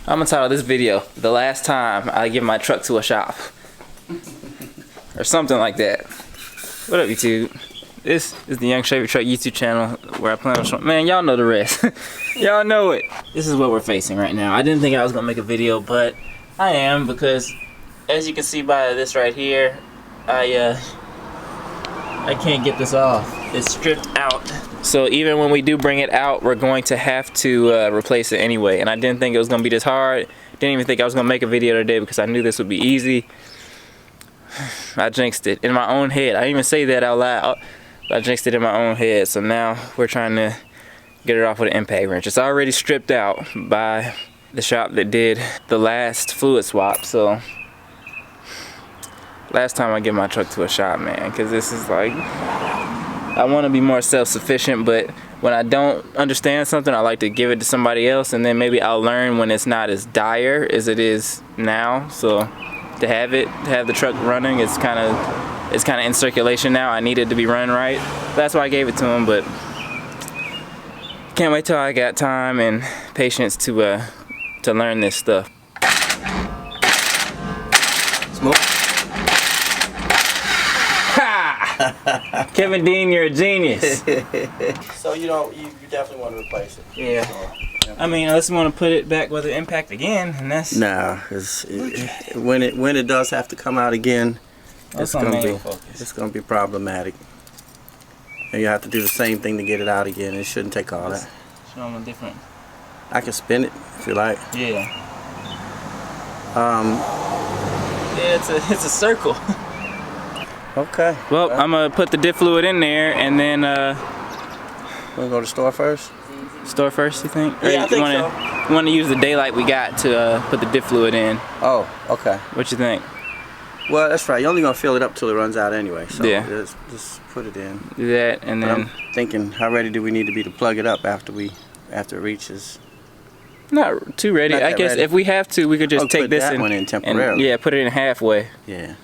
I'm gonna title this video "The Last Time I Give My Truck to a Shop," or something like that. What up, YouTube? This is the Young Chevy Truck YouTube channel where I plan on showing. Man, y'all know the rest. Y'all know it. This is what we're facing right now. I didn't think I was gonna make a video, but I am, because as you can see by this right here, I can't get this off. It's stripped out. So even when we do bring it out, we're going to have to replace it anyway. And I didn't think it was gonna be this hard. Didn't even think I was gonna make a video today because I knew this would be easy. I jinxed it in my own head. I didn't even say that out loud. I jinxed it in my own head. So now we're trying to get it off with an impact wrench. It's already stripped out by the shop that did the last fluid swap. So last time I give my truck to a shop, man, because this is like, I want to be more self-sufficient, but when I don't understand something, I like to give it to somebody else, and then maybe I'll learn when it's not as dire as it is now. So to have the truck running, it's kind of in circulation now. I need it to be run right. That's why I gave it to him, but can't wait till I got time and patience to learn this stuff. Smoke. Ha! Kevin Dean, you're a genius. So you definitely want to replace it. Yeah. So, I mean, unless you want to put it back with an impact again, and that's nah. When it does have to come out again, it's gonna be problematic. And you have to do the same thing to get it out again. It shouldn't take all that. Show them a different. I can spin it if you like. Yeah. Yeah, it's a circle. Okay. Well, I'm gonna put the diff fluid in there, and then wanna go to the store first? Store first, you think? Yeah, I think so. You want to use the daylight we got to put the diff fluid in? Oh, okay. What you think? Well, that's right. You're only gonna fill it up till it runs out anyway. So yeah. Just put it in. Do that, and then. I'm thinking, how ready do we need to be to plug it up after it reaches? Not too ready. I guess ready. If we have to, we could just take this one in temporarily. And, yeah, put it in halfway. Yeah.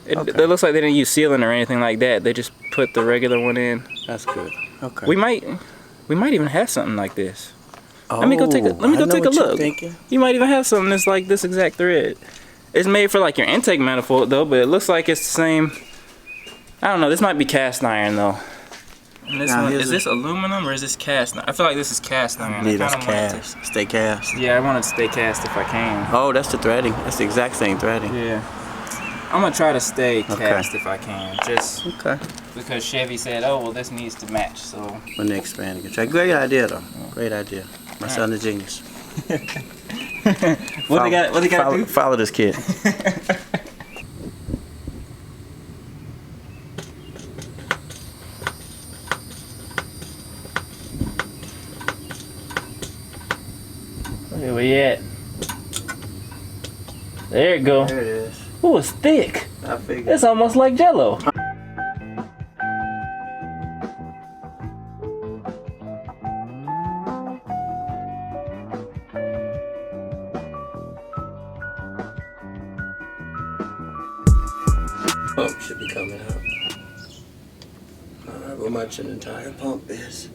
It looks like they didn't use sealant or anything like that. They just put the regular one in. That's good. Okay. We might even have something like this. Oh, let me go take a look. Thinking. You might even have something that's like this exact thread. It's made for like your intake manifold though, but it looks like it's the same. I don't know. This might be cast iron though. And this one, is this aluminum or is this cast iron? I feel like this is cast iron. Yeah, that's cast. Stay cast. Yeah, I want it to stay cast if I can. Oh, that's the threading. That's the exact same threading. Yeah. I'm gonna try to stay cast if I can, just because Chevy said, "Oh, well, this needs to match." So when they expand again, great idea though. Great idea. My son is a genius. What they got to do? Follow this kid. Where we at? There it go. There it is. Ooh, it's thick. I figured. It's almost like Jello. Pump should be coming out. However much an entire pump is.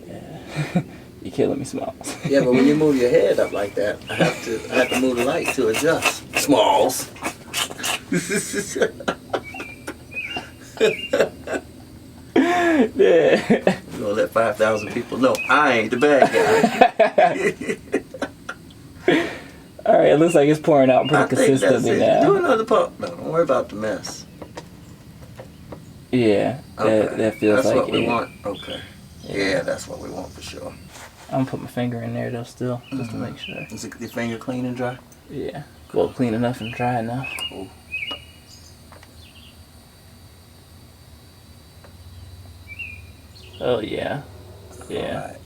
Yeah. You're killing me, Smalls. Yeah, but when you move your head up like that, I have to move the light to adjust. Smalls. Yeah. You're gonna let 5,000 people know I ain't the bad guy. Alright, it looks like it's pouring out pretty consistently now. Do another pump. No, don't worry about the mess. Yeah, that feels like that's what we want. Okay. Yeah, that's what we want for sure. I'm gonna put my finger in there though still, just to make sure. Is your finger clean and dry? Yeah. Well, clean enough and dry enough. Cool. Oh yeah. Yeah. Right.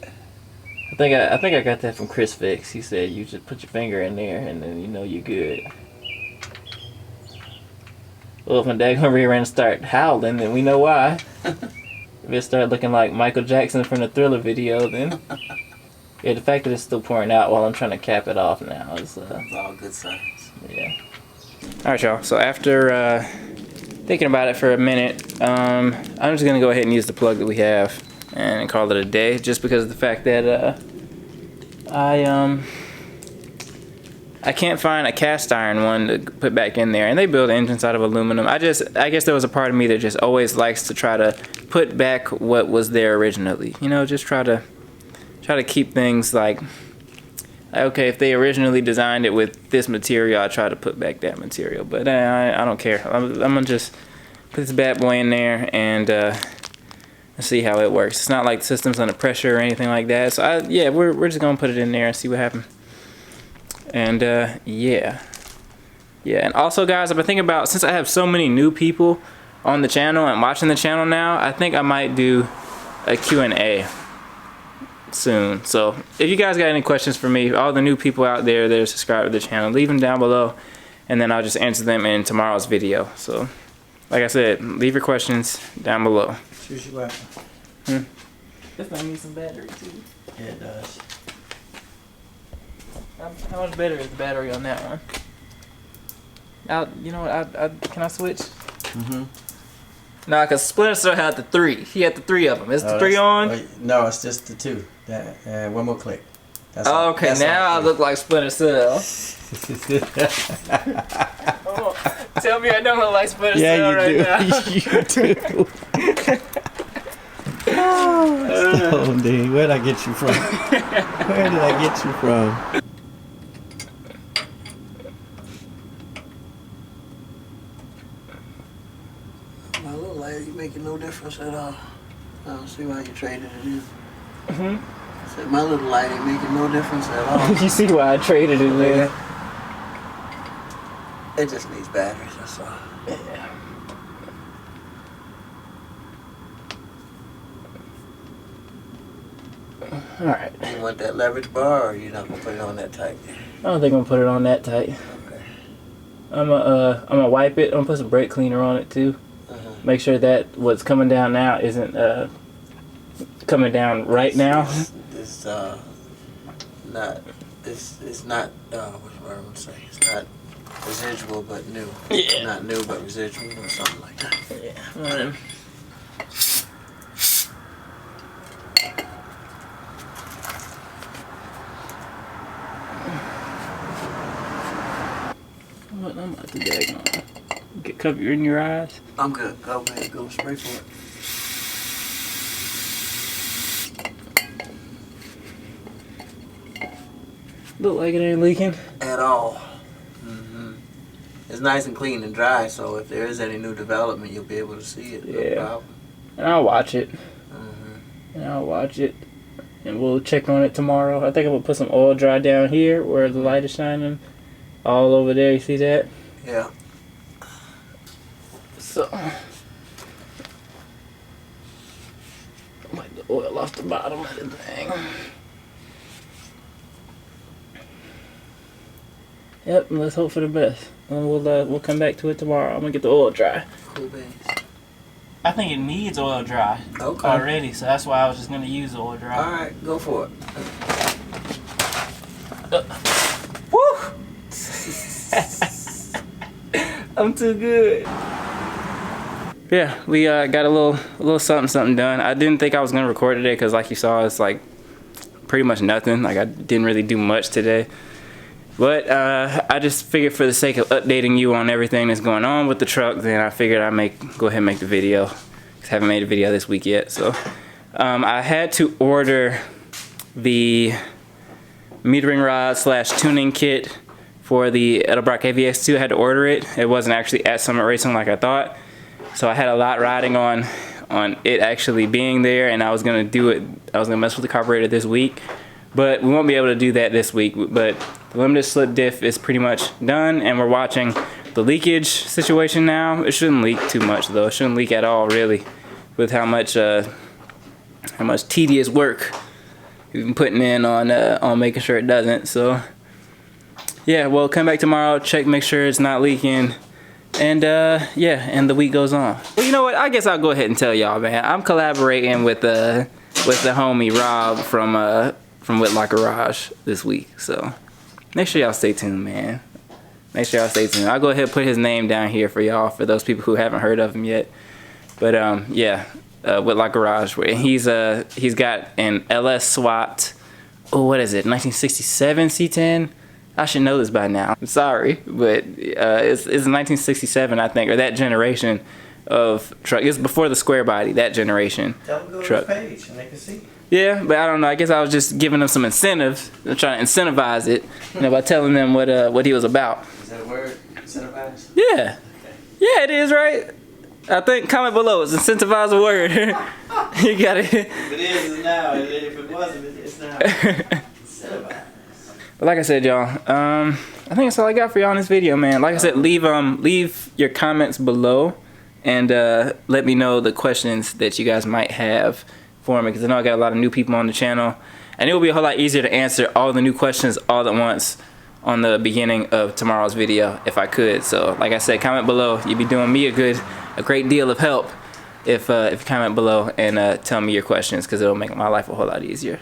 I think I got that from Chris Fix. He said you just put your finger in there and then you know you're good. Well, if my dad over here and start howling, then we know why. If it start looking like Michael Jackson from the Thriller video, then yeah, the fact that it's still pouring out while I'm trying to cap it off now is all good signs. Yeah. All right, y'all. So after thinking about it for a minute, I'm just gonna go ahead and use the plug that we have and call it a day, just because of the fact that I can't find a cast iron one to put back in there, and they build engines out of aluminum. I guess there was a part of me that just always likes to try to put back what was there originally. You know, just try to keep things like, okay, if they originally designed it with this material, I try to put back that material. But I don't care. I'm gonna just put this bad boy in there and see how it works. It's not like the system's under pressure or anything like that. So yeah, we're just gonna put it in there and see what happens. And yeah, and also guys, I've been thinking about, since I have so many new people on the channel and watching the channel now, I think I might do a Q&A soon. So if you guys got any questions for me, all the new people out there that are subscribed to the channel, leave them down below, and then I'll just answer them in tomorrow's video. So like I said, leave your questions down below. Choose your weapon. This thing needs some battery too. Yeah, it does. How much better is the battery on that one? You know what? Can I switch? Nah, cause Splinter Cell had the 3. He had the 3 of them. Is the 3 on? Wait, no, it's just the 2. One more click. That's all. Okay, that's now I look like Splinter Cell. Tell me I don't look like Splinter Cell right now. You do. Oh, dude, where'd I get you from? Where did I get you from? My little lady making no difference at all. I don't see why you traded it in. I said, my little light ain't making no difference at all. You see why I traded it in? It just needs batteries, that's all. Yeah. Alright. You want that leverage bar, or you're not gonna put it on that tight? I don't think I'm gonna put it on that tight. Okay. I'm gonna wipe it. I'm gonna put some brake cleaner on it too. Make sure that what's coming down now isn't coming down right now. It's not. It's not. What am I gonna say? It's not residual, but new. Yeah. Not new, but residual, or something like that. Yeah. One of them. What I'm about to dag on. Get cover in your eyes. I'm good. Go ahead. Go straight for it. Look like it ain't leaking At all. It's nice and clean and dry, so if there is any new development, you'll be able to see it. Yeah. No problem. And I'll watch it. And we'll check on it tomorrow. I think I'm gonna put some oil dry down here where the light is shining. All over there, you see that? Yeah. So, wipe the oil off the bottom of the thing. Yep, and let's hope for the best. And we'll come back to it tomorrow. I'm gonna get the oil dry. Cool beans. I think it needs oil dry already, so that's why I was just gonna use oil dry. All right, go for it. Woo! I'm too good. Yeah, we got a little something done. I didn't think I was gonna record today because, like you saw, it's like pretty much nothing. Like I didn't really do much today. But I just figured, for the sake of updating you on everything that's going on with the truck, then I figured I'd go ahead and make the video. Cause I haven't made a video this week yet. So I had to order the metering rod / tuning kit for the Edelbrock AVX2. I had to order it. It wasn't actually at Summit Racing like I thought. So I had a lot riding on it actually being there, and I was gonna do it. I was gonna mess with the carburetor this week, but we won't be able to do that this week. But the limited slip diff is pretty much done, and we're watching the leakage situation now. It shouldn't leak too much though. It shouldn't leak at all, really, with how much tedious work we've been putting in on making sure it doesn't. So yeah, we'll come back tomorrow, make sure it's not leaking, and yeah, and the week goes on. Well, you know what? I guess I'll go ahead and tell y'all, man. I'm collaborating with the homie Rob from Whitlock Garage this week, so make sure y'all stay tuned, man. Make sure y'all stay tuned. I'll go ahead and put his name down here for y'all, for those people who haven't heard of him yet. But yeah, Whitlock Garage. He's got an LS swapped. Oh, what is it? 1967 C10. I should know this by now. I'm sorry, but it's 1967, I think, or that generation of truck. It's before the square body, that generation. Tell them go truck. to the page and they can see. Yeah, but I don't know. I guess I was just giving them some incentives. I'm trying to incentivize it, by telling them what he was about. Is that a word? Incentivize? Yeah. Yeah, it is, right? I think comment below. It's incentivize a word. You got it. If it is, it's now. If it wasn't, it's now. Incentivize. But like I said, y'all, I think that's all I got for y'all in this video, man. Like I said, leave your comments below and let me know the questions that you guys might have for me, because I know I got a lot of new people on the channel, and it will be a whole lot easier to answer all the new questions all at once on the beginning of tomorrow's video if I could. So like I said, comment below. You'd be doing me a great deal of help if you comment below and tell me your questions, because it'll make my life a whole lot easier.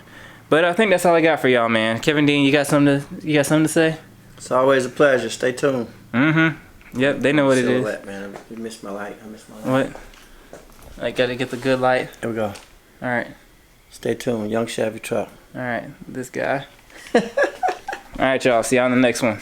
But I think that's all I got for y'all, man. Kevin Dean, you got something to say? It's always a pleasure. Stay tuned. Yep, they know what it is. Silhouette, man. You missed my light. I missed my light. What? I gotta get the good light. Here we go. All right. Stay tuned. Young Chevy truck. All right. This guy. All right, y'all. See y'all on the next one.